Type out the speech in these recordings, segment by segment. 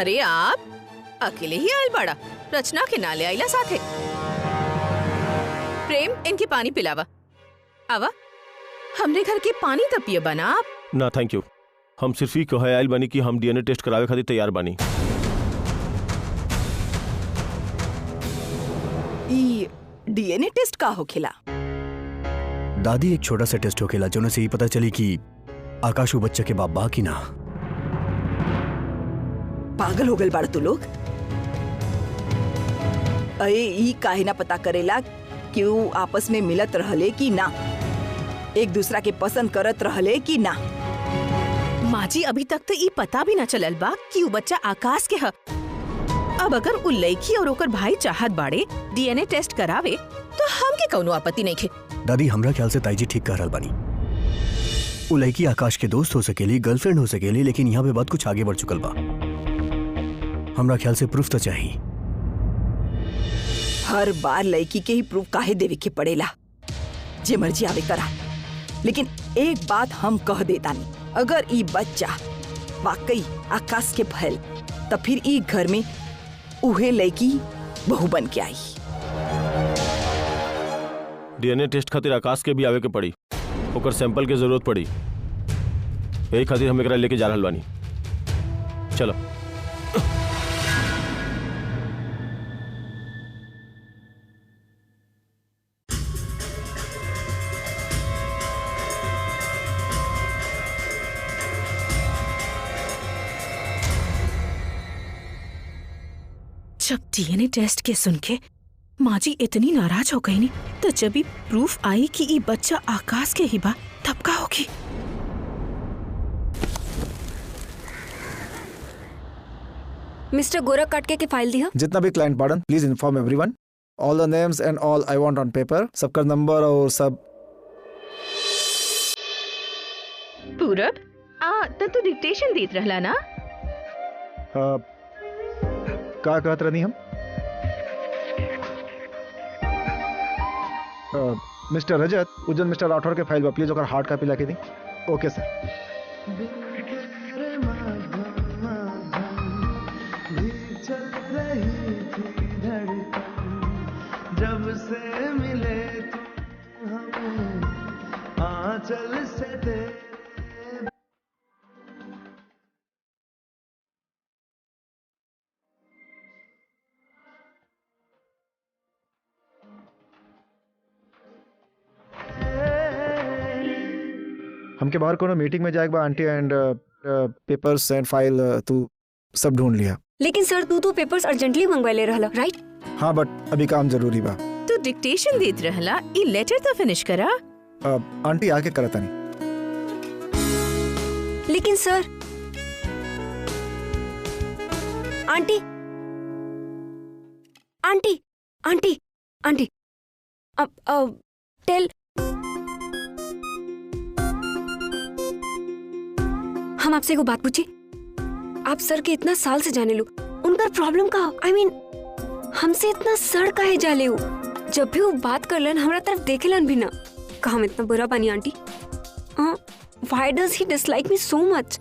अरे आप अकेले ही आयल बाड़ा, रचना के नाले आइला साथे। प्रेम, इनके पानी पिलावा। आवा, हमरे घर के पानी तब पिए बना आप। ना थैंक यू, हम सिर्फ ही कहे आयल बानी कि हम डीएनए टेस्ट करावे खातिर तैयार बानी। ई डीएनए टेस्ट का होखेला? दादी, एक छोटा सा टेस्ट होखेला जोने से ही पता चली कि आकाश वो बच्चा के बाप बा कि ना। पागल हो गए बाड़ तू लोग। अरे ई काहे ना पता करेला कि वो आपस में मिलत रहले कि ना, एक दूसरा के पसंद करत रहले कि ना। माँ जी, अभी तक तो ई पता भी न चलल बा कि वो बच्चा आकाश के ह। अब अगर उ लड़की और ओकर भाई चाहत बाड़े डीएनए टेस्ट करावे तो हमके कौनो आपत्ति नहीं खे। दादी, हमरा ख्याल से ताई जी ठीक कह रहल बानी। वो लड़की आकाश के दोस्त हो सकेली, गर्लफ्रेंड हो सकेली, लेकिन यहाँ पे बात कुछ आगे बढ़ चुकल बा। हमरा ख्याल से प्रूफ तो चाहिए। हर बार लड़की के ही प्रूफ काहे देवे के पड़ेला? जे मर्जी आवे करा। लेकिन एक बात हम कह देता नहीं, अगर ई बच्चा वाकई आकाश के भइल तब फिर ई घर में उहे लड़की बहू बन के आई। डीएनए टेस्ट खातिर आकाश के भी आवे के पड़ी, ओकर सैंपल के जरूरत पड़ी। यही खातिर हम एकरा लेके जा रहल बानी। चलो। जब डीएनए टेस्ट के सुन के माँ जी इतनी नाराज हो गई नी, तो जब भी प्रूफ आई कि ये बच्चा आकाश के ही बा, तब का होगी? मिस्टर गोरख काटके की फाइल दिया। जितना भी client pardon, please inform everyone all the names and all I want on paper. सबका नंबर और सब। पूरब, तू डिक्टेशन देत रहला ना? का कहत रहनी हम? मिस्टर रजत, उज्जैन मिस्टर राठौर के फाइल पर प्लीज ओकर हार्ड कॉपी लाके दी। ओके सर। जब से मिले हमें आंचल से दे। हमके बाहर कोनो मीटिंग में जाएगा aunty, and papers and file तू सब ढूंढ लिया। लेकिन सर तू तो पेपर्स अर्जेंटली मंगवा ले रहला, राइट? हाँ, बट अभी काम जरूरी बा। तू डिक्टेशन देत रहला, ई लेटर तो फिनिश करा। आंटी आके करता नहीं। लेकिन सर, आंटी आंटी आंटी आंटी अब टेल। हम आपसे एक बात पूछे, आप सर के इतना साल से जाने लो, उनका प्रॉब्लम का आई मीन हमसे इतना सड़ काहे जाले हो? जब भी वो बात कर लन हमरा तरफ देखेलन भी ना। का हम इतना बुरा पानी aunty? Why does he dislike me so much?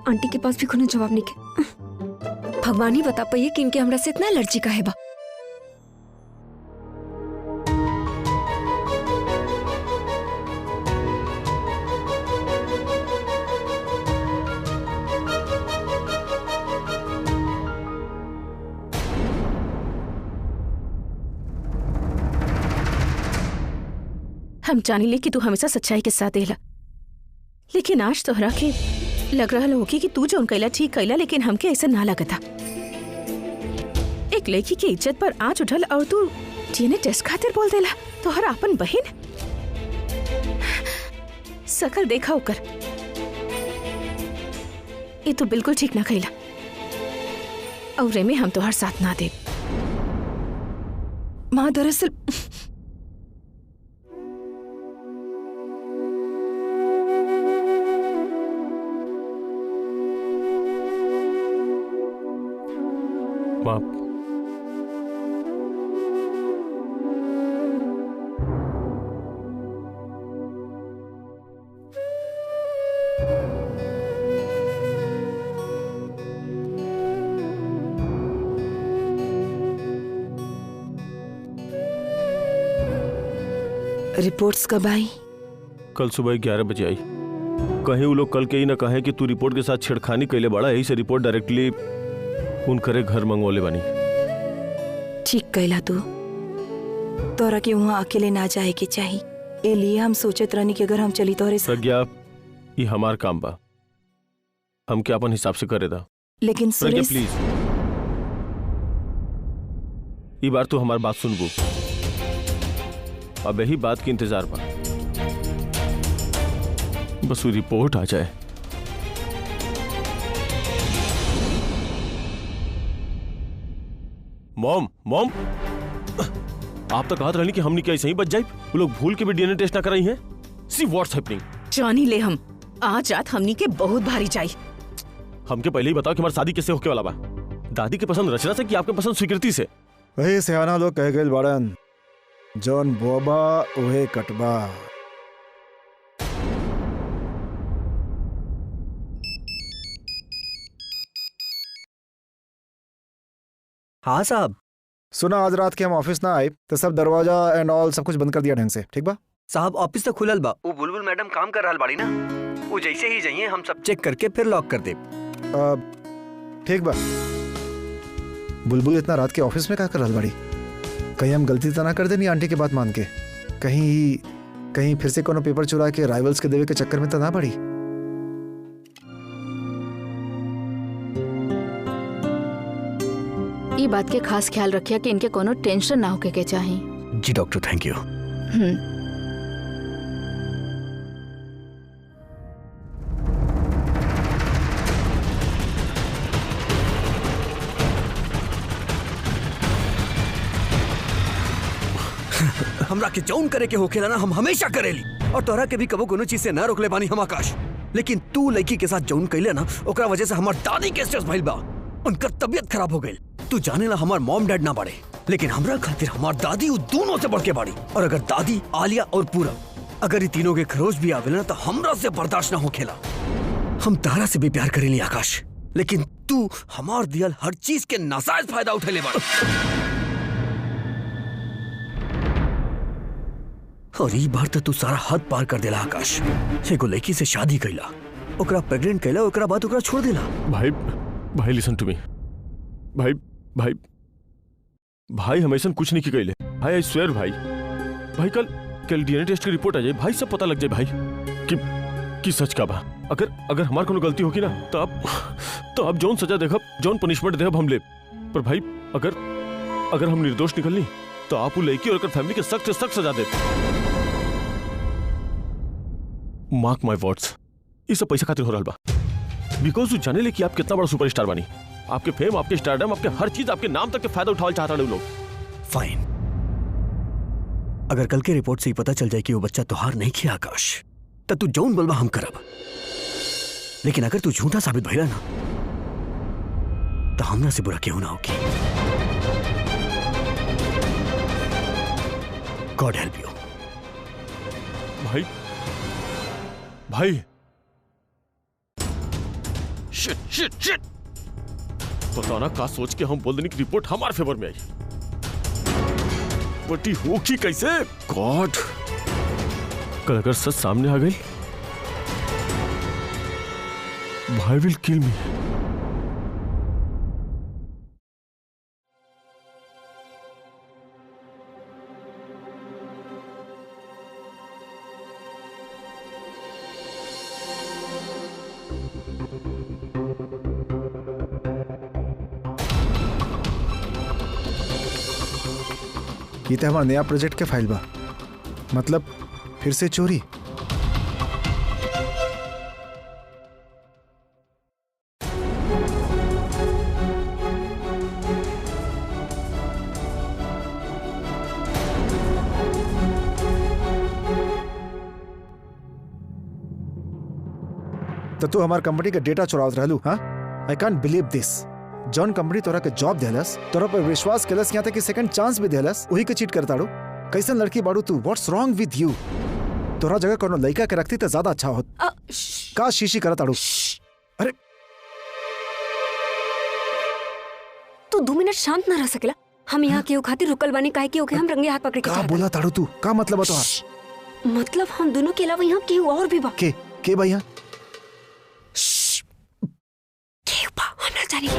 Aunty के पास भी कोनो जवाब नहीं के। भगवान ही बता पाइए कि इनके हमरा से इतना एलर्जी का है बा। हम जानी ले कि तू हमेशा सच्चाई के साथ देला, लेकिन आज तोहरा के लग रहा होगी कि तू जो कैला ठीक कैला, लेकिन हमके ऐसा ना लगता। एक लड़की की इज्जत पर आंच उठल और तू डीएनए टेस्ट खातिर बोल देला। तोहरा अपन बहन सकल देखा होकर ये तो बिल्कुल ठीक ना कैला, और रेमे हम तोहर साथ ना दे। माँ दरअसल माँ, रिपोर्ट्स कब आई? कल सुबह 11 बजे आई। कहीं वो लोग कल के ही ना कहे कि तू रिपोर्ट के साथ छेड़खानी कैले बड़ा, यही से रिपोर्ट डायरेक्टली उनकरे घर मंगवाले बानी। ठीक कहला तू, तोरा के वहाँ अकेले ना जाए के चाही। ए लिए हम सोचत रहनी कि अगर हम चली तोहरे साथ। प्रज्ञा, ये हमार काम बा, हम क्या अपन हिसाब से करे दा। लेकिन प्रज्ञा सुरेश, प्लीज, ये बार तू हमारी बात सुनबू। अब यही बात की इंतजार बा, बस वो रिपोर्ट आ जाए। मॉम मॉम, आप तो कहत रहनी कि हमनी क्या ऐसे ही बच जाए? वो लोग भूल के भी डीएनए टेस्ट ना कराई हैं। See what's happening. जानी ले हम आज रात हमनी के बहुत भारी जाई। हमके पहले ही बताओ कि हमारी शादी कैसे होके वाला बा। दादी के पसंद रचना से कि आपके पसंद स्वीकृति से? वही सियाना लोग कह गए बाड़न, जौन बोबा ओहे कटबा। हाँ साहब। सुना, आज रात के हम ऑफिस ना आए तो सब दरवाजा एंड ऑल सब कुछ बंद कर दिया ढंग से, ठीक बा? साहब ऑफिस तो खुलल बा, वो बुलबुल मैडम काम कर रहल बाड़ी ना, वो जैसे ही जाइए हम सब चेक करके फिर लॉक कर दे। ठीक बा। बुलबुल इतना रात के ऑफिस में क्या कर रहल बाड़ी? कहीं हम गलती तो ना कर देनी आंटी की बात मान के? कहीं फिर से कोनो पेपर चुरा के राइवल्स के देवे के चक्कर में तो ना पड़ी? ये बात के खास ख्याल रखिया कि इनके कोनो टेंशन ना होके के चाही। जी डॉक्टर, थैंक यू। हमरा के जौन करे के होखेला ना हम हमेशा करेली, और तोहरा के भी कबो कोनो चीज से ना रोकले बानी हम आकाश। लेकिन तू लड़की के साथ जौन कैले ना, ओकरा वजह से हमार दादी के स्ट्रेस भइल बा, उनकर तबीयत खराब हो गई। तू जाने ला हमार मॉम डैड ना बाड़े, लेकिन हमरा खातिर हमार दादी वो दोनों से बढ़ के बाड़ी। और अगर दादी, आलिया और पूरब, अगर ये तीनों के खरोच भी आवे ना तो हमरा से बर्दाश्त ना होखेला। हम तारा से भी प्यार करेली आकाश, लेकिन तू हमार दियल हर चीज के नाजायज फायदा उठेले बाड़। और ई बार तो तू सारा हद पार कर देला आकाश। एगो लड़की से शादी कैला, ओकरा प्रेग्नेंट कैला, ओकरा बाद ओकरा छोड़ देला। भाई लिसन टू मी। भाई हम ऐसा कुछ नहीं की कैले। भाई आई स्वेयर भाई कल डीएनए टेस्ट की रिपोर्ट आ जाए, भाई सब पता लग जाए भाई कि सच का बा। अगर हमार कोनो गलती होगी ना तो आप जौन सजा देखब, जौन पनिशमेंट देब हम ले। पर भाई अगर हम निर्दोष निकलनी तो आप वो लड़की और फैमिली के सख्त से सख्त सजा दे। मार्क माय वर्ड्स, ये सब पैसा खातिर हो रहा बा। बिकॉज जाने ले कि आप कितना बड़ा सुपरस्टार बनी। आपके फेम, आपके स्टारडम, आपके हर चीज, आपके नाम तक के फायदा उठाना चाहता है लोग। फाइन, अगर कल के रिपोर्ट से ही पता चल जाए कि वो बच्चा तोहार नहीं किया आकाश, तब तू जौन बोलबा हम करब। लेकिन अगर तू झूठा साबित भइला ना तो हमरा से बुरा क्यों ना होगी। God help you. भाई शिट पता ना का सोच के हम बोल देने की रिपोर्ट हमारे फेवर में आई। बटी होगी कैसे? गॉड, कल अगर सच सामने आ गई, भाई विल किल मी। ये तो हमारा नया प्रोजेक्ट के फाइल बा, मतलब फिर से चोरी। तो तू हमार कंपनी का डेटा चुरावत रहलू? हाँ, I can't believe this. John company तोरा के जॉब देलस, तोरा पर विश्वास केलस, यहाँ तक कि सेकंड चांस भी देलस, वही के चीट करताड़ू। कैसन लड़की बाड़ू तू? व्हाट्स रॉन्ग विद यू? तोरा जगह कोनो लड़का के रखती तो ज्यादा अच्छा होत। का शीशी करताड़ू? अरे तू 2 मिनट शांत ना रह सकेला? हम यहाँ केहू खातिर रुकल बानी, काहे कि ओके हम रंगे हाथ पकड़ के का चलत बोला ताड़ू तू? का मतलब है तोहार? मतलब हम दोनों के अलावा यहाँ केहू और भी बा? के भैया? केहू बा, हम ना जाने।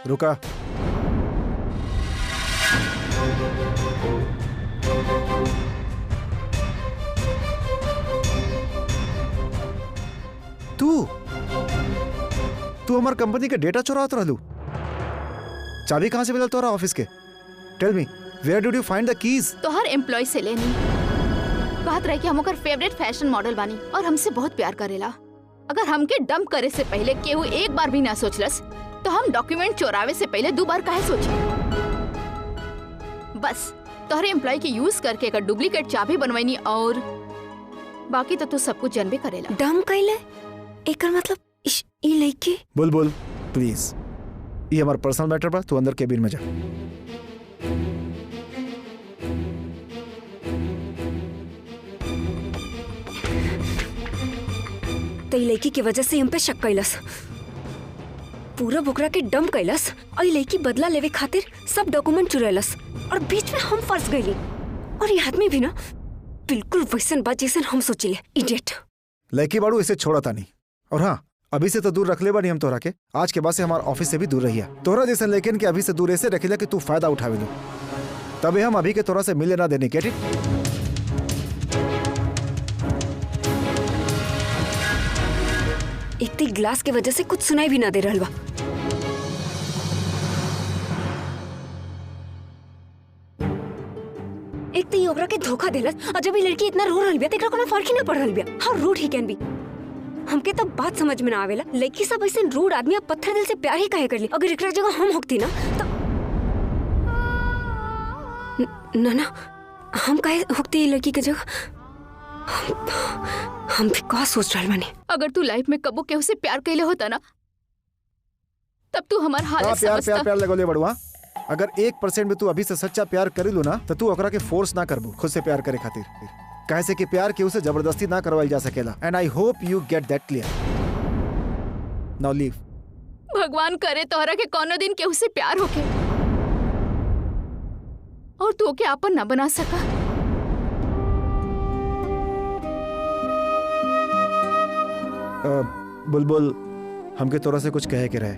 रुका। तू हमार कंपनी के डेटा चुरात रहलू। चाबी कहां से मिलल तोरा ऑफिस के? Tell me, where did you फाइंड द कीज? तो हर एम्प्लॉय से लेनी बात रही कि हम ओकर फेवरेट फैशन मॉडल बानी और हमसे बहुत प्यार करेला। अगर हमके डंप करे से पहले केहू एक बार भी ना सोचलस तो हम डॉक्यूमेंट चोरावे से पहले 2 बार काहे सोचे? बस तोहरे एम्प्लॉय के यूज करके एक डुप्लीकेट चाबी बनवानी और बाकी तो तू सब कुछ जानबे करेला। डम कैले एकर मतलब ई लइके। बुलबुल प्लीज, ये हमारा पर्सनल मैटर बा, तू अंदर केबिन में जा। तो ई लइकी की वजह से हम पे शक कैलस, पूरा बोकरा के डम कैलस और ई लइकी बदला लेवे खातिर सब डॉक्यूमेंट चुरालस और बीच में हम फंस गईली। और ये आदमी भी ना बिल्कुल वैसन बा जैसन हम सोचिले। इडियट लड़की बाड़ू, इसे छोड़ा था नहीं। और हाँ, अभी से तो दूर रख ले बानी हम तोहरा के। आज के बाद से हमारे ऑफिस से भी दूर रहिया। तोहरा जैसे लेकिन के अभी से दूर ऐसे रखिला कि तू फायदा उठावे लो, तबे हम अभी के तोरा से मिले ना देने। Get it? इतनी ग्लास की वजह से कुछ सुनाई भी ना दे रहल बा। एक तो ओकरा के धोखा देलस और जब ये लड़की इतना रो रहल बिया त एकरा कोनो फर्क ही ना पड़ रहल बिया। हाउ रूड ही कैन बी। हमके तब बात समझ में ना आवेला, लड़की सब ऐसे रूड आदमी अब पत्थर दिल से प्यार ही काहे कर ली। अगर एकरा जगह हम होती ना तो ना हम काहे होती लड़की के जगह। हम भी का सोच रहल बानी। अगर तू लाइफ में कबो केहू से प्यार कैले होता ना तब तू हमार हालत समझता। प्यार लगोले बड़ुआ। अगर 1% भी तू अभी से सच्चा प्यार करी लो ना तो तू ओकरा के फोर्स ना करबू खुद से प्यार करे खातिर। कहे से कि प्यार केहू से जबरदस्ती ना करवाई जा सकेला। And I hope you get that clear. Now leave. भगवान करे तोहरा के कोनो दिन केहू से प्यार होके और तू ओके आपन ना बना सका। बुलबुल, हमके तोरा से कुछ कहे के रहे।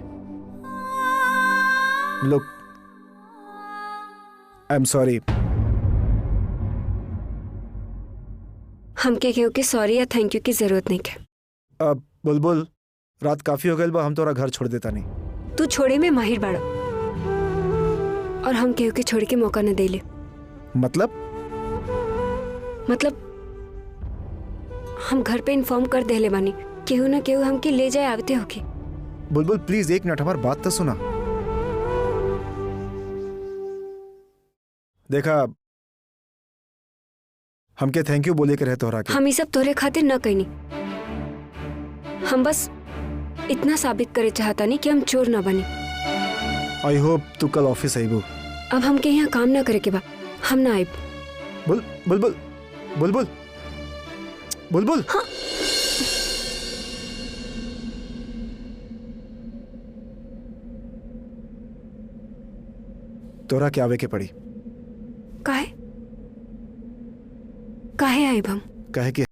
Look, I am sorry. हमके केहू के सॉरी या थैंक यू की जरूरत नहीं है। बुलबुल, रात काफी हो गई बा, हम तोरा घर छोड़ देता नहीं। तू छोड़े में माहिर बाड़ा और हम केहू के छोड़ के मौका न देले। मतलब हम घर पे इन्फॉर्म कर देले बानी, केहू ना केहू हमके ले जाए आवते होके। बुलबुल प्लीज 1 मिनट हमारी बात तो सुना। देखा, हमके थैंक यू बोले के रहे तोहरा के। हम ये सब तोरे खातिर न कहनी। हम बस इतना साबित करे चाहता नहीं कि हम चोर ना बनी। आई होप तू कल ऑफिस आईबू। अब हमके यहाँ काम ना करे के बा, हम ना आइब। बुलबुल बुलबुल बुलबुल। हाँ। तोरा क्या आवे के पड़ी? काहे आइब हम? कहे कि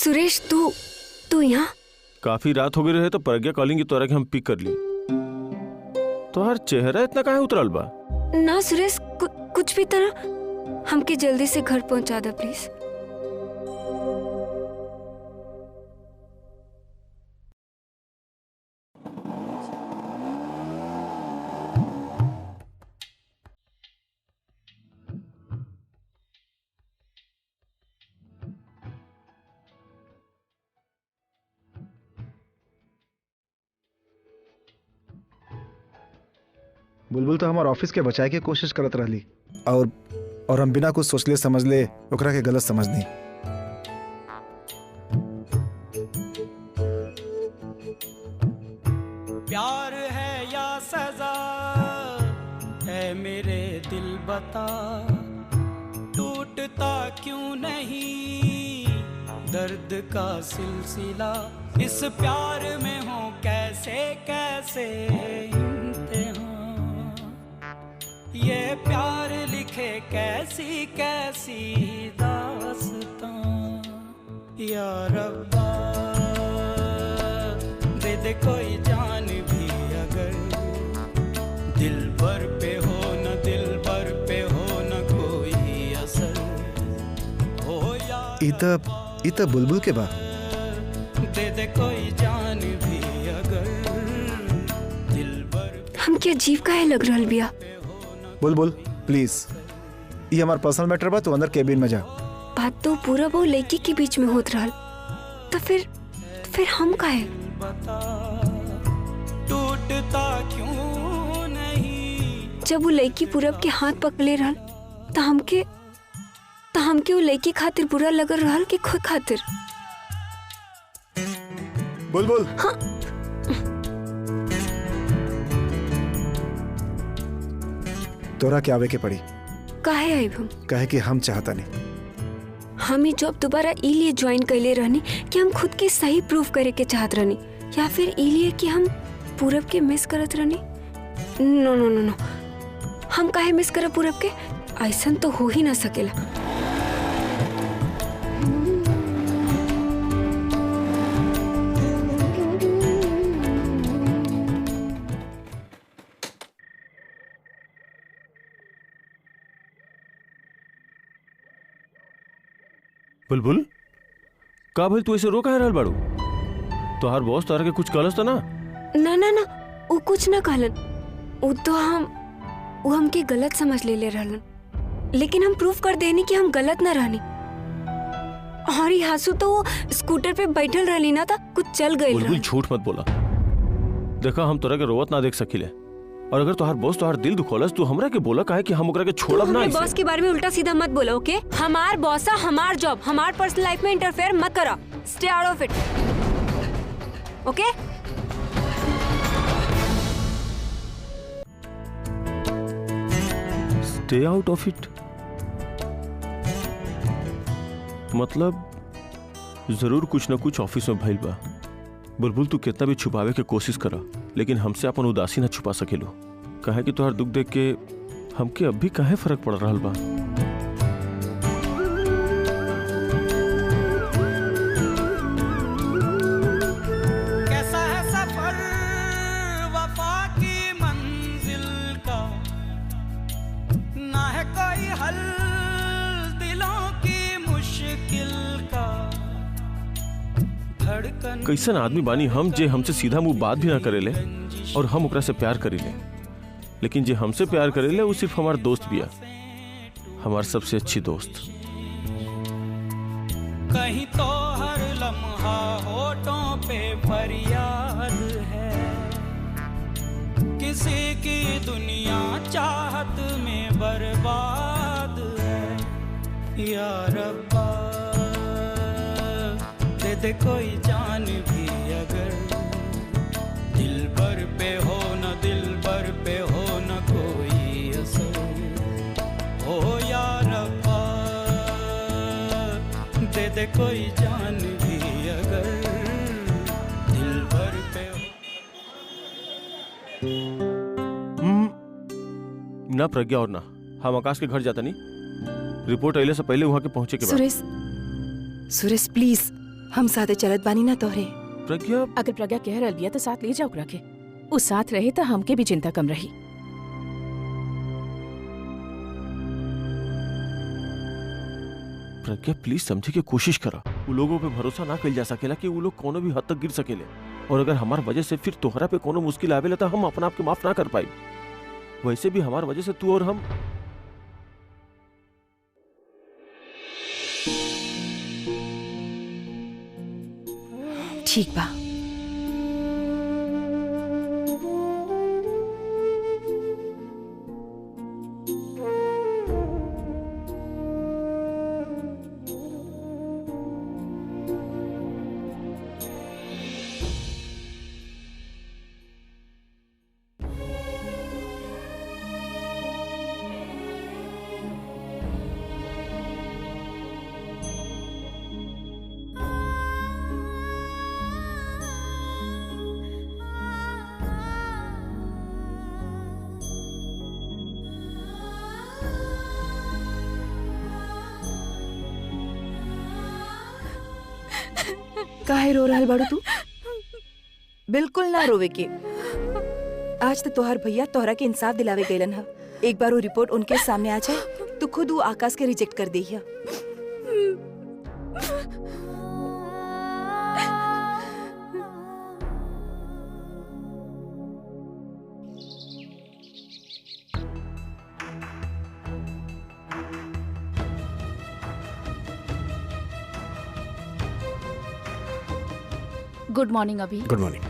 सुरेश तू यहाँ? काफी रात हो गई रहे तो प्रज्ञा कॉलिंग की तोरा के हम पिक कर ली। तो हर चेहरा इतना काहे उतरल बा? ना सुरेश, कुछ भी तरह हमके जल्दी से घर पहुंचा दे प्लीज। बुलबुल तो हमारे ऑफिस के बचाए के कोशिश करत रहली और हम बिना कुछ सोचले समझले ओकरा के गलत समझनी। प्यार है या सजा है मेरे दिल बता, टूटता क्यों नहीं दर्द का सिलसिला, इस प्यार में हो कैसे कैसे इम्तिहान, ये प्यार लिखे कैसी कैसी दास्तां, या रब्बा दे दे कोई जान भी अगर, दिल भर पे हो न दिल भर पे हो न कोई असर हो, या इता बुलबुल के बा दे दे कोई जान भी अगर, दिल भर। हम क्या अजीब काहे लग रहल बिया? बुलबुल प्लीज, ये हमार पर्सनल मैटर बा, तू अंदर केबिन में जा। बात तो पूरा वो लड़की के बीच में होत रहल, तो फिर हम काहे? टूटता क्यों नहीं? जब वो लड़की पूरब के हाथ पकड़े रहल तो हमके वो लड़की खातिर बुरा लग रहल कि खुद खातिर? बुलबुल हाँ। तोरा के आवे के पड़ी। काहे आइब हम? काहे कि हम चाहता नहीं। हम ही जॉब दोबारा ई लिए ज्वाइन कैले रहनी कि हम खुद के सही प्रूफ करे के चाहत रहनी, या फिर ई लिए कि हम पूरब के मिस करत रहनी? नो नो नो नो, हम काहे मिस करब पूरब के? ऐसन तो हो ही ना सकेला। बुलबुल का भाई तू ऐसे रो काहे रहल बाड़ू? तोहार बॉस तोहरा के कुछ कहलस त ना? ना ना ना, वो कुछ ना कहलन। वो हमके गलत समझ ले रहलन, लेकिन हम प्रूफ कर देनी कि हम गलत ना रहनी। और ये हासू तो वो स्कूटर पे बैठल रहली ना था, कुछ चल गई। बुलबुल झूठ मत बोला। देखा हम तोरा के रोवत ना देख सकीले, और अगर तोहार बॉस तोहार दिल दुखोलस तू हमरा के बोला काहे कि हम ओकरा के छोड़ब ना। बॉस के बारे में उल्टा सीधा मत बोलो, ओके? हमार बॉस है, हमार जॉब, हमार पर्सनल लाइफ में इंटरफेयर मत करा। Stay out of it, okay? Stay out of it मतलब जरूर कुछ न कुछ ऑफिस में भइल बा। बुलबुल तू कितना भी छुपावे के कोशिश करा, लेकिन हमसे अपन उदासी ना छुपा सकेलो। काहे कि तोहार दुख देख के हमके अब भी काहे फर्क पड़ रहा बा। कैसा है सफर वफा की मंजिल का, ना है कोई हल दिलों की मुश्किल का, धड़कन। कैसन आदमी बानी हम जे हमसे सीधा मुंह बात भी ना करेले, और हम ओकरा से प्यार करीले, लेकिन जे हमसे प्यार करेले वो सिर्फ हमार दोस्त बिया, हमार सबसे अच्छी दोस्त। कहीं तो हर लम्हा होठों पे फरियाद है, किसी की दुनिया चाहत में बर्बाद है, या रब्बा दे दे कोई जान भी अगर, दिल भर पे हो न दिल भर पे हो न कोई असर हो, या रब्बा दे दे कोई जान भी अगर, दिल भर पे हो। ना प्रज्ञा और ना हम आकाश के घर जाता नहीं। रिपोर्ट अइले से पहले वहां के पहुंचे के बाद। सुरेश प्लीज, हम साथे चलत बानी ना तोहरे। प्रज्ञा, अगर प्रज्ञा कह रहल बिया तो साथ ले जाओ रखे। उ साथ रहे तो हमके भी चिंता कम रही। प्रज्ञा प्लीज समझे के कोशिश करा। वो लोगों पे भरोसा ना कइल जा सकेला कि वो लोग कोनो भी हद तक गिर सकेले, और अगर हमार वजह से फिर तोहरा पे कोनो मुश्किल आवेला तो हम अपना आप के माफ ना कर पाई। वैसे भी हमार वजह से तू और हम ठीक बा। काहे रो रहल बाड़ू तू? बिल्कुल ना रोवे के। आज तो तोहर भैया तोहरा के इंसाफ दिलावे गइलन ह। एक बार वो रिपोर्ट उनके सामने आ जाए तो खुद वो आकाश के रिजेक्ट कर देहिया। गुड मॉर्निंग अभी। Good morning.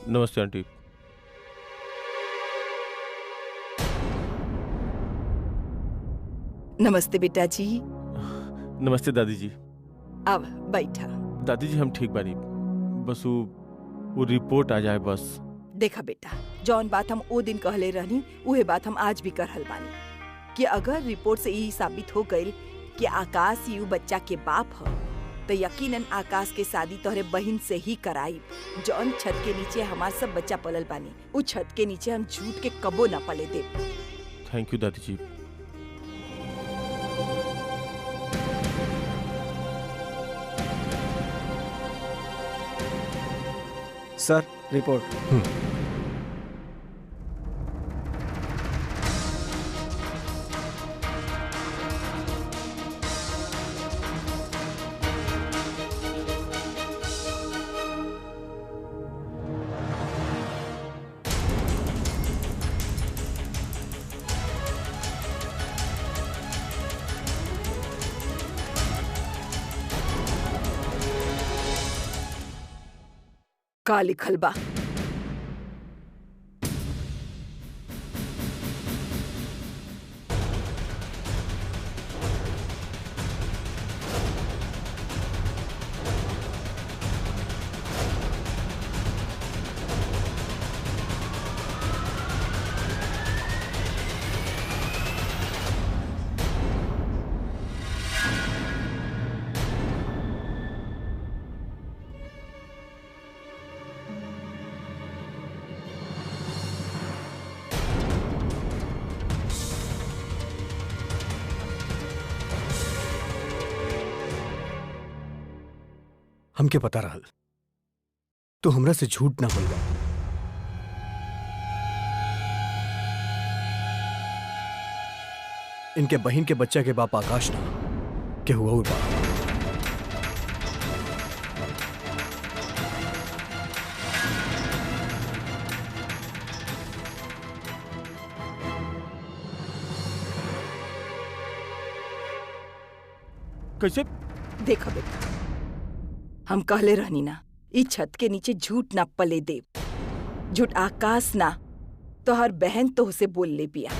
नमस्ते आंटी। नमस्ते बेटा जी। नमस्ते दादी जी। अब बैठा। दादी जी हम ठीक बानी, बस वो रिपोर्ट आ जाए बस। देखा बेटा, जौन बात हम ओ दिन कहले रहनी उहे बात हम आज भी करहल बानी कि अगर रिपोर्ट से यही साबित हो गइल कि आकाश यू बच्चा के बाप ह तो यकीनन आकाश के शादी तोहरे बहन से ही कराई। जौन छत के नीचे हमार सब बच्चा पलल बानी, उ छत के नीचे हम झूठ के कबो न पले दे। थैंक यू दादी जी। सर रिपोर्ट। का लिखल बा? हमके पता रहल तो हमरा से झूठ ना बोलबा। इनके बहन के बच्चा के बाप आकाश ना के हुआ और बाप। कैसे? देखा बेटा, हम कहले रहनी ना ई छत के नीचे झूठ ना पले देव। झूठ आकाश ना तो हर बहन तो उसे बोल ले पिया।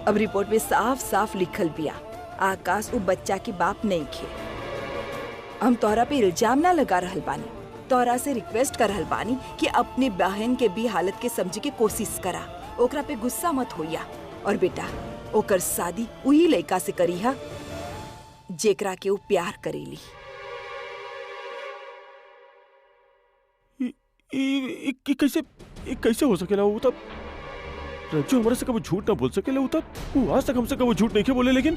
अब रिपोर्ट में साफ साफ लिखल बिया आकाश वो बच्चा के बाप नहीं खे। हम तोहरा पे इल्जाम ना लगा रहल बानी, तोहरा से रिक्वेस्ट कर रहल बानी कि अपनी बहन के भी हालत के समझे के कोशिश करा। ओकरा पे गुस्सा मत होइया। और बेटा ओकर शादी उही लड़का से करी हा जेकरा के वो प्यार करेली। कैसे हो सकेला? वो तब रज्जू हमारे से कभी झूठ ना बोल सकेला। वो आज तक हमसे कभी झूठ नहीं के बोले। लेकिन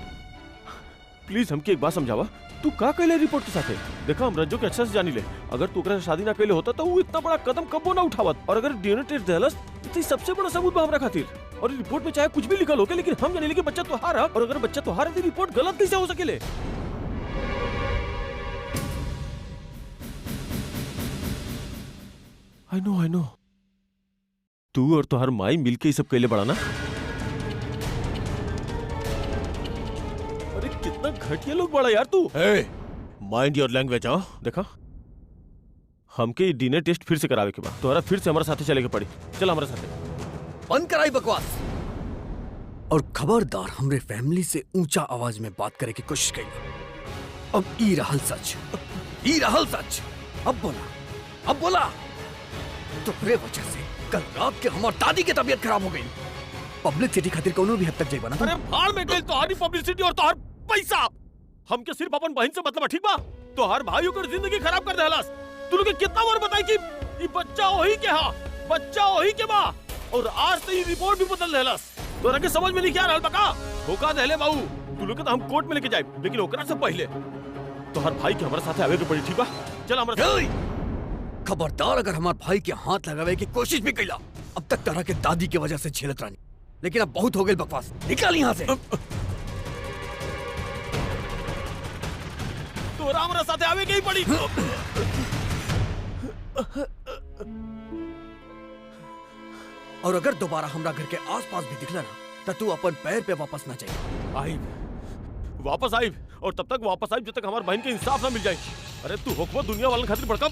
प्लीज हमके एक बात समझावा, तू का कहले रिपोर्ट के साथे? देखा हम रज्जू के अच्छा से जानी ले, अगर तू ओकरा से शादी ना कहले होता तो वो इतना बड़ा कदम कबो ना उठावत। और अगर डीएनए टेस्ट देहलस तो सबसे बड़ा सबूत बा हमरा खातिर। और रिपोर्ट में चाहे कुछ भी लिखल होके, लेकिन हम जाने कि बच्चा तोहार है। और अगर बच्चा तोहार है तो रिपोर्ट गलत कैसे हो सकेले? आई नो तू और तोहार माई मिलके ये सब कहले बड़ा ना। अरे कितना घटिया लोग बड़ा यार तू। Mind your language. देखा हमके डीएनए टेस्ट फिर से करावे के बाद तोहरा फिर से हमारे साथे चले के पड़ी। चल हमारे साथे। बंद कराई बकवास और खबरदार हमरे फैमिली से ऊंचा आवाज में बात करे की कोशिश करी। अब ई रहल सच, ई रहल सच। अब बोला तुम्हारे वजह से कल रात के हमार दादी की तबीयत खराब हो गई। पब्लिसिटी खातिर कोनो भी हद तक जाइबा ना। अरे भाड़ में गई तोहारी पब्लिसिटी और तोहार पैसा। हमके सिर्फ अपन बहन से मतलब ठीक बा। तोहार भाइयों की जिंदगी खराब कर देहलस। तू लोग कितना बार बताई कि ये बच्चा वही के हा, बच्चा वही के बा। और आज से ये रिपोर्ट भी बदल देहलस। तोरा के समझ में नहीं क्या रहल बका? धोखा देहले बाबू। तू लोग के तो हम कोर्ट में लेके जाए, लेकिन ओकरा से पहले तोहार भाई के हमारे साथे आवे के पड़ी। ठीक बा? चल हमारे साथ। खबरदार अगर हमारे भाई के हाथ लगावे की कोशिश भी कैला, अब तक तरह के दादी की वजह से झेलत रानी। लेकिन अब बहुत हो गई बकवास, निकल यहाँ से। तोरा हमारे साथे आवे के ही पड़ी। और अगर दोबारा हमरा घर के आसपास भी दिखला ना तो तू अपन पैर पे वापस ना जाए। आइब वापस आइब, और तब तक वापस आइब जब तक हमारे बहन के इंसाफ ना मिल जाए। अरे तू होकबो दुनिया वालन खातिर बड़का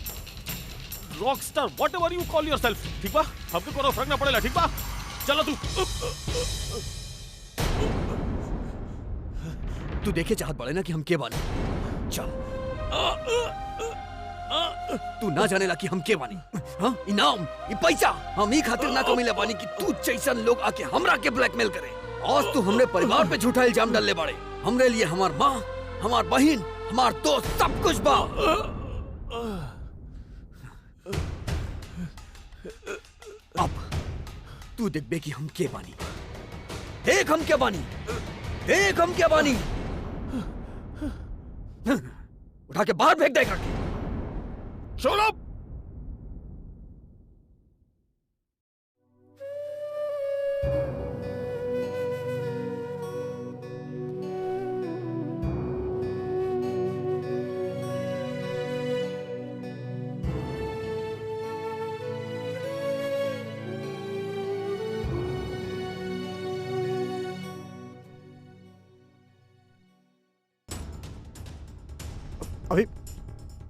Rockstar, whatever you call yourself. ठीक बा? हमके कोनो फर्क ना पड़ेला। ठीक बा? चलो तू देखे चाहत बड़े ना कि हम के बानी। चल तू ना जानेला कि हम के बानी। हाँ, इनाम ये पैसा हम ही खातिर ना कमीले बानी कि तू जैसन लोग आके हमरा के ब्लैकमेल करे। आज तू हमरे परिवार पे झूठा इल्जाम डालले बाड़े। हमरे लिए हमार माँ, हमार बहन, हमार दोस्त सब कुछ बा। अब तू देख बे कि हम के बानी। देख हम क्या बानी, देख हम क्या बानी। उठा के बाहर फेंक देगा। चलो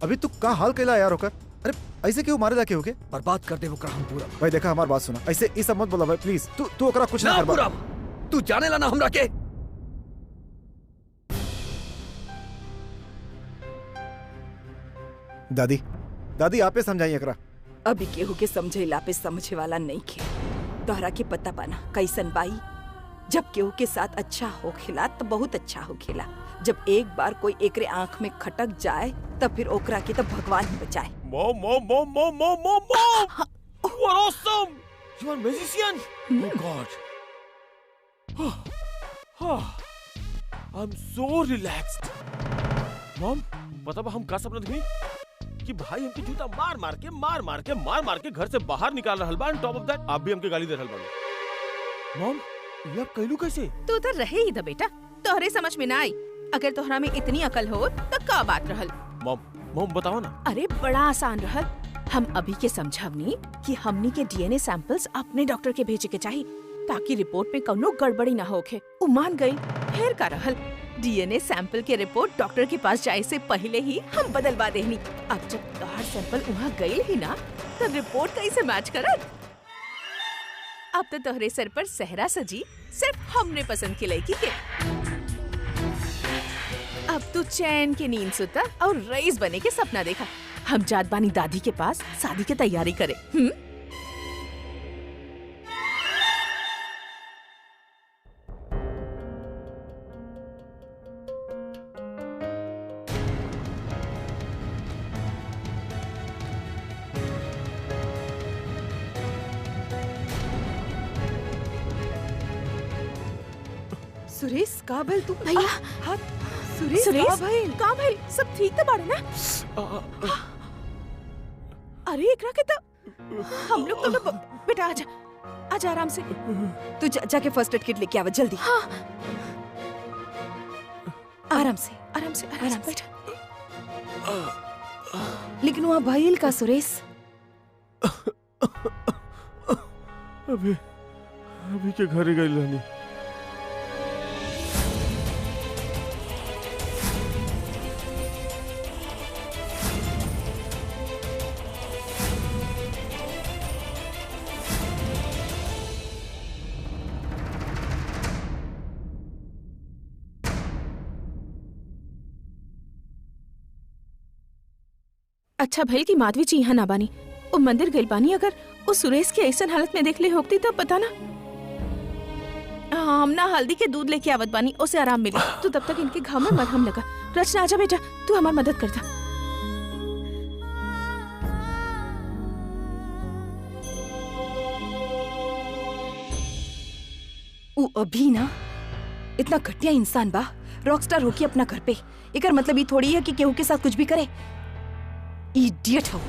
अभी तू का हाल कैला यार होकर? अरे ऐसे क्यों मारे जाके होके? बर्बाद कर दे वो हम पूरा। भाई देखा हमारी बात सुना, ऐसे इस सब मत बोला भाई प्लीज। तू ओकरा कुछ ना कर पूरा। तू जाने ला ना हमरा के। दादी आपे समझाइए एकरा। अभी केहू के समझेला पे समझे वाला नहीं खे। तोहरा के पता पाना कैसन बाई, जब केहू के साथ अच्छा हो खेला तो बहुत अच्छा हो खेला। जब एक बार कोई एकरे आंख में खटक जाए तब फिर ओकरा के तो भगवान ही बचाए। Mom! You are awesome! You are magician! Oh God! I'm so relaxed. Mom, पता बा हम का सपना देखी? कि भाई हमके जूता मार के घर से बाहर निकाल रहल बा। टॉप ऑफ दैट आप भी हमके गाली दे रहल बा। मॉम, ये आप कहलू कैसे? तू तो रहे ही था बेटा, तोहरे समझ में ना आई। अगर तोहरा में इतनी अकल हो तो का बात रहल। मॉम बताओ ना। अरे बड़ा आसान रहल। हम अभी के समझवनी कि हमनी के डीएनए सैंपल्स अपने डॉक्टर के भेजे के चाहिए ताकि रिपोर्ट में कौनो गड़बड़ी ना होखे। उ मान गई। फिर का रहल, डीएनए सैंपल के रिपोर्ट डॉक्टर के पास जाए से पहले ही हम बदलवा देनी। अब जब तोहर सैंपल वहाँ गई ही ना तो रिपोर्ट कैसे मैच करत? अब तो तोहरे सर पर सहरा सजी सिर्फ हमने पसंद की लड़की के। अब तू चैन की नींद सुता और रईस बने के सपना देखा। हम जात बानी दादी के पास शादी की तैयारी करे। सुरेश का भइल तू भैया। हाथ सुरेश सुरेश का भइल का भाई सब ठीक तो बाड़े ना? अरे एकरा के तो हम लोग तो बेटा आजा आजा आराम से। तू जाके फर्स्ट एड किट लेके आवा जल्दी। हाँ आराम से आराम से आराम से। बैठा। लेकिन वहाँ भइल का सुरेश? अभी अभी के घरे गई रहनी। अच्छा भइल कि माधवी जी यहाँ ना बानी। वो मंदिर गइल बानी। अगर वो सुरेश के ऐसन हालत में देख ले होती तो पता ना। हम ना हल्दी के दूध लेके आवत बानी, उसे आराम मिली। तू तब तक इनके घाव में मरहम लगा। रचना आजा बेटा, तू हमारी मदद करता। वो अभी ना इतना घटिया इंसान बा, रॉकस्टार होके अपना घर पे। एकर मतलब ये थोड़ी है कि केहू के साथ कुछ भी करे। इडियट हो।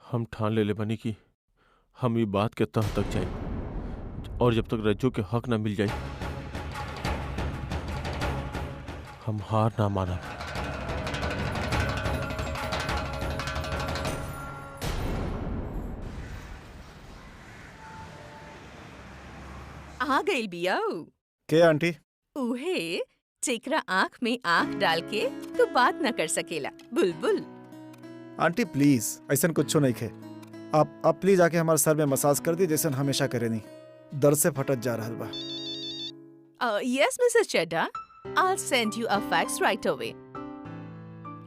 हम ठान ले बनी कि हम ये बात के तह तक जाए और जब तक रज्जू के हक ना मिल जाए हम हार ना माना। आ गई बिया के आंटी? उहे जेकरा आँख में आँख डाल के तू बात न कर सकेला, बुलबुल। आंटी प्लीज ऐसा कुछ नहीं खे। आप प्लीज आके हमारे सर में मसाज कर दी जैसे हमेशा करे नहीं। दर्द से फटत जा रहा बा। Yes Mrs Chadha, I'll send you a fax right away.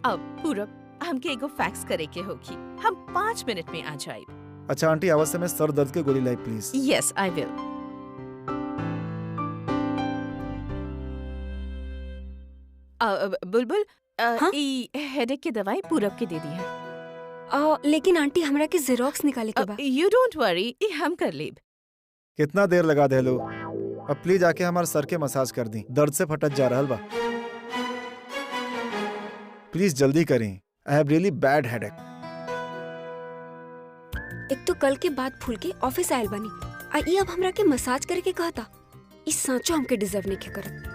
अब पूरब हमके एगो फैक्स करे के होगी। हम 5 मिनट में आ जाए। अच्छा आंटी आवाज से मैं सर दर्द के गोली लाई please. Yes I will. Bulbul हाँ? ई हेडेक की दवाई पूरब के दे दी है। लेकिन आंटी हमरा के जेरोक्स निकाले के बा। यू डोंट वरी, ई हम कर लेब। कितना देर लगा दे लो। अब प्लीज आके हमारे सर के मसाज कर दी, दर्द से फटत जा रहा बा। प्लीज जल्दी करें, I have really bad headache. एक तो कल के बाद फूल के ऑफिस आयल बनी, ये अब हमरा के मसाज करे के कहा था। इस सांचो हमके डिजर्व नहीं के करत।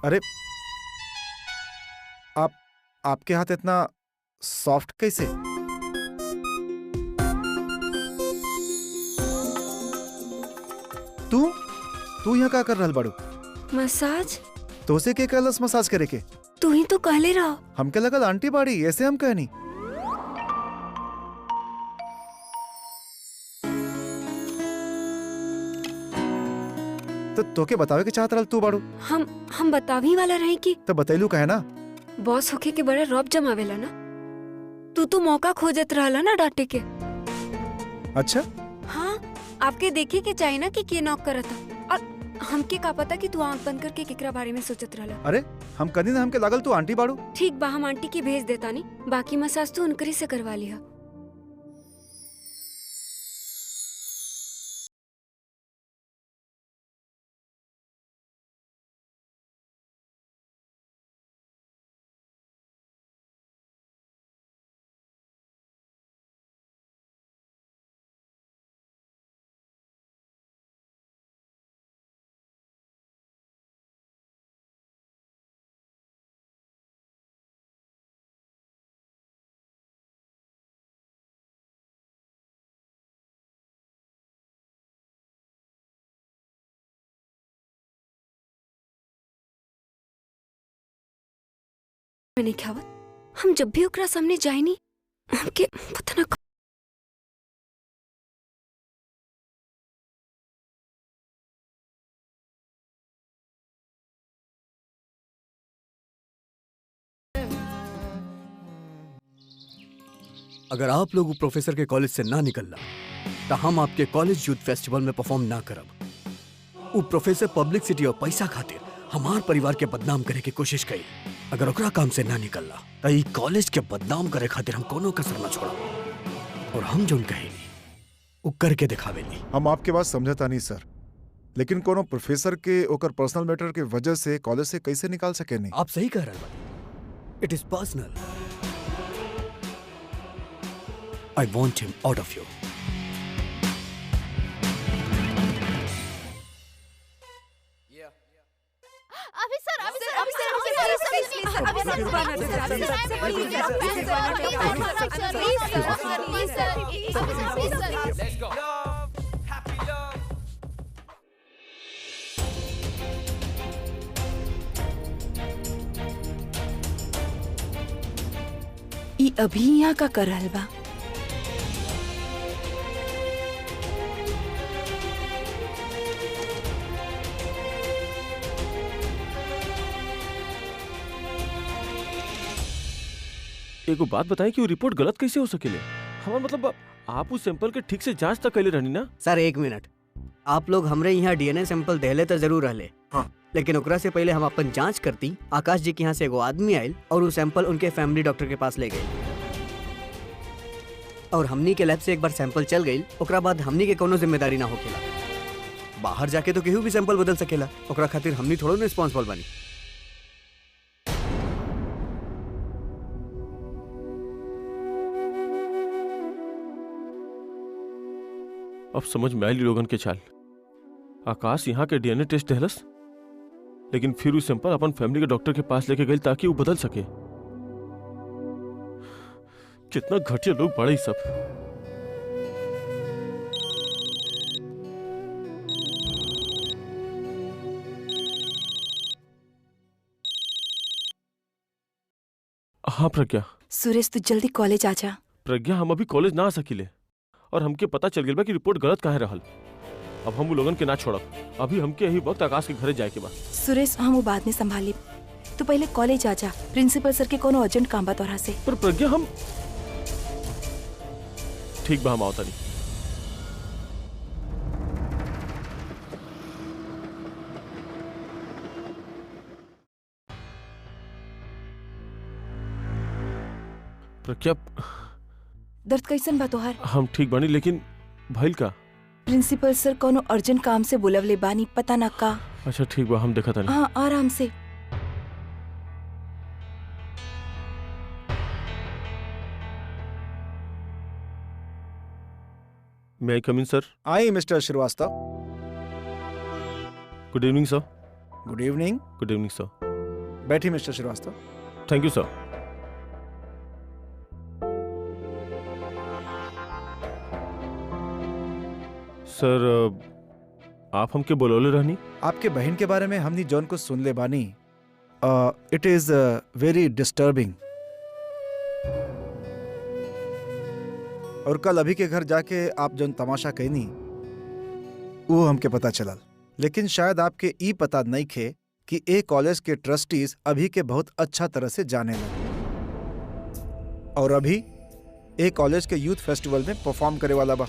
अरे आपके हाथ इतना सॉफ्ट कैसे? तू यहाँ का कर रहल बाड़ू? मसाज? तो से के कहलस मसाज करे के? तू ही तो कहले रहा। हमके लगल आंटी बाड़ी, ऐसे हम कहनी। तो तोके बतावे के चाहत रहल तू बाड़ू? हम बतावी वाला रहे कि तो बतैलू कहे ना। बॉस होके के बड़ा रौब जमावेला ना। तू तो मौका खोजत रहला ना डांटे के। अच्छा हाँ, आपके देखे के चाहिए ना कि के नॉक करत था। और हमके का पता कि तू आंख बंद करके केकरा बारे में सोचत रहला। अरे हम कदी ना, हमके लागल तू आंटी बाड़ू। ठीक बा, हम आंटी की भेज देता नहीं। बाकी मसाज तो उनकरी से करवा लिया। में नहीं खावत। हम जब भी ओकरा सामने जाए नहीं हमके पता ना अगर आप लोग वो प्रोफेसर के कॉलेज से ना निकलना तो हम आपके कॉलेज यूथ फेस्टिवल में परफॉर्म ना करब। वो प्रोफेसर पब्लिसिटी और पैसा खातिर हमार परिवार के बदनाम करे की कोशिश कई। अगर ओकरा काम से ना निकलना तो ई कॉलेज के बदनाम करे खातिर हम कोनो कसर ना छोड़ब और हम जो कहेली वो करके दिखावेली। हम आपके बात समझता नहीं सर, लेकिन कोनो प्रोफेसर के ओकर पर्सनल मैटर के वजह से कॉलेज से कैसे निकाल सके नहीं? आप सही कह रहे हैं। It is personal. I want him out of you. ई अभी यहाँ का कर रहल बा। एगो बात बताएं कि वो रिपोर्ट गलत कैसे हो सकेले? हमारा मतलब आप उस सैंपल के ठीक से जांच तक कैले रहनी ना? सर एक मिनट, आप लोग हमरे यहाँ डीएनए सैंपल देले तो जरूर रहले, हाँ। लेकिन ओकरा से पहले हम अपन जांच करती। आकाश जी के यहाँ से एगो आदमी आयल और वो सैंपल उनके फैमिली डॉक्टर के पास ले गए और हमनी के लैब से एक बार सैंपल चल गई। ओकरा बाद हमनी के कोनो जिम्मेदारी ना होखेला। बाहर जाके तो केहू भी सैंपल बदल सकेला, ओकरा खातिर हमनी थोड़ा रिस्पॉन्सिबल बनी। अब समझ में आयल लोगन के चाल। आकाश यहाँ के डीएनए टेस्ट देहलस, लेकिन फिर वो सैंपल अपन फैमिली के डॉक्टर के पास लेके गई ताकि वो बदल सके। कितना घटिया लोग बड़े ही सब। हाँ प्रज्ञा। सुरेश तू जल्दी कॉलेज आ जा। प्रज्ञा हम अभी कॉलेज ना आ सकिले और हमके पता चल गया कि रिपोर्ट गलत काहे रहल। अब हम वो लोगन के ना छोड़ब। अभी हमके यही वक्त आकाश के घरे जाए के बा। सुरेश हम वो बाद में संभाली, तू पहले कॉलेज आ जा। प्रिंसिपल सर के कोनो अर्जेंट काम बा तोरा से। पर प्रज्ञा हम ठीक बा, हम आवता नहीं। प्रज्ञा दर्द कैसन बा तोहार? हम ठीक बानी, लेकिन भइल का? प्रिंसिपल सर कोनो अर्जेंट काम से बुलवले बानी, पता ना का। अच्छा ठीक बा, हम देखा था। हाँ आराम से। May I come in sir? I Mr Srivastava. Good evening sir. Good evening. Good evening sir. बैठी Mr Srivastava. Thank you sir. Sir आप हमके बोलौले रहनी? आपके बहन के बारे में हमनी जॉन को सुन ले बानी। It is very disturbing. और कल अभी के घर जाके आप जौन तमाशा कहनी वो हमके पता चलल, लेकिन शायद आपके ई पता नहीं खे कि ए कॉलेज के ट्रस्टीज अभी के बहुत अच्छा तरह से जाने लगे और अभी ए कॉलेज के यूथ फेस्टिवल में परफॉर्म करे वाला बा।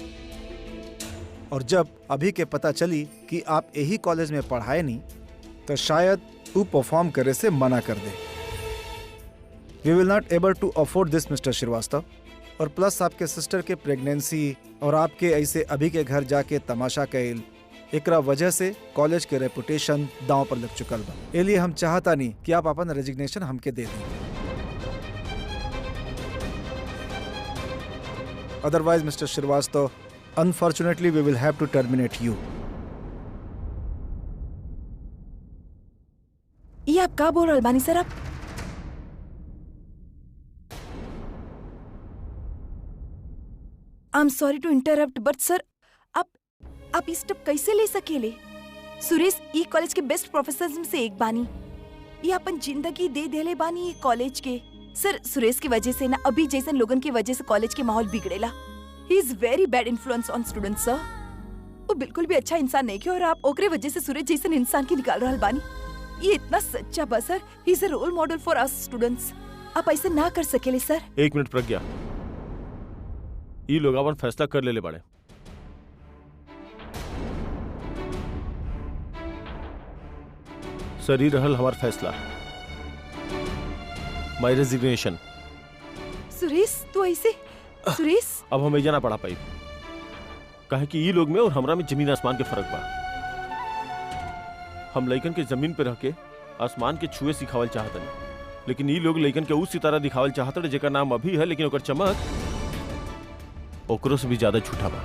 और जब अभी के पता चली कि आप यही कॉलेज में पढ़ाए नहीं तो शायद वो परफॉर्म करे से मना कर दे। We will not able to afford this Mr Srivastava. और प्लस आपके सिस्टर के प्रेगनेंसी और आपके ऐसे अभी के घर जाके तमाशा कैल, एकरा वजह से कॉलेज के रेपुटेशन दांव पर लग चुकल बा। इसलिए हम चाहता नहीं कि आप अपन रेजिग्नेशन हमके दे दें। Otherwise Mr Srivastava, unfortunately we will have to terminate you. ये आप का बोल रहे बानी सर? आप I am sorry to interrupt but sir आप इस स्टेप कैसे ले सकेले? सुरेश ई कॉलेज के बेस्ट प्रोफेसर में से एक बानी। ये अपन जिंदगी दे देले बानी कॉलेज के। सर सुरेश की वजह से ना अभी जैसन लोगन की वजह से कॉलेज के माहौल बिगड़ेला। He is very bad influence on students sir. वो बिल्कुल भी अच्छा इंसान नहीं है और आप ओकरे वजह से सूरज जैसन इंसान की निकाल रहल बानी। ये इतना सच्चा बा sir. He is a role model for us students. आप ऐसे ना कर सकेले सर। एक मिनट प्रज्ञा, ये लोग अपन फैसला कर ले बड़े। सर ही रहल हमार फैसला, माई रेजिग्नेशन। सुरेश तू ऐसे सुरेश अब हम एजा ना पढ़ा पाई, काहे कि ये लोग में और हमरा में जमीन आसमान के फर्क बा। हम लइकन के जमीन पे रह के आसमान के छुए सिखावल चाहतनी, लेकिन ये लोग लइकन के उस सितारा दिखावल चाहत जेकर नाम अभी है, लेकिन ओकर चमक ओकरो से भी ज्यादा झूठा बा।